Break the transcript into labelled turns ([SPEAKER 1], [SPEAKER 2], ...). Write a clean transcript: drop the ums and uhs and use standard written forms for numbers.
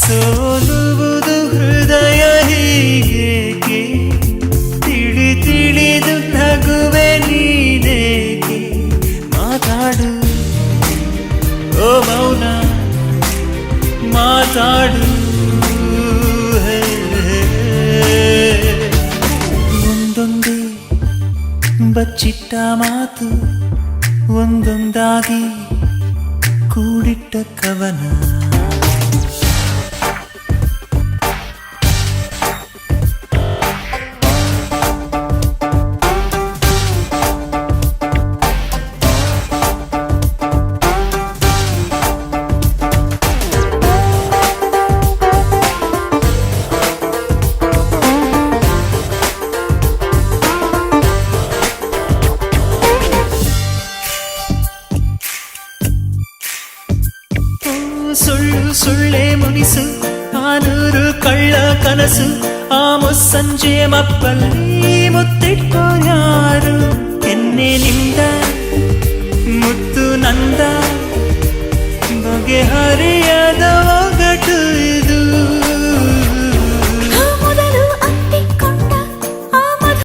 [SPEAKER 1] ಸೋಲುವುದು ಹೃದಯ ಹೀಗೇಕೆ ತಿಳಿದು ನಗುವೆ ನೀನೇಕೆ ಮಾತಾಡು ಓ ಮೌನ ಮಾತಾಡು ಒಂದೊಂದೇ ಬಚ್ಚಿಟ್ಟ ಮಾತು ಒಂದೊಂದಾಗಿ ಕೂಡಿಟ್ಟ ಕವನ ಸುಳ್ಳು ಸುಳ್ಳೆ ಮುನಿಸು ಆನೂರು ಕಳ್ಳ ಕನಸು ಆ ಮುಸ್ಸಂಜೆ ಮಪ್ಪಲ್ಲಿ ಮುತ್ತಿಟ್ಟೋ ಯಾರು ಎನ್ನೆನಿಂದ ಮುತ್ತು ನಂದ ಬಗೆಹರಿ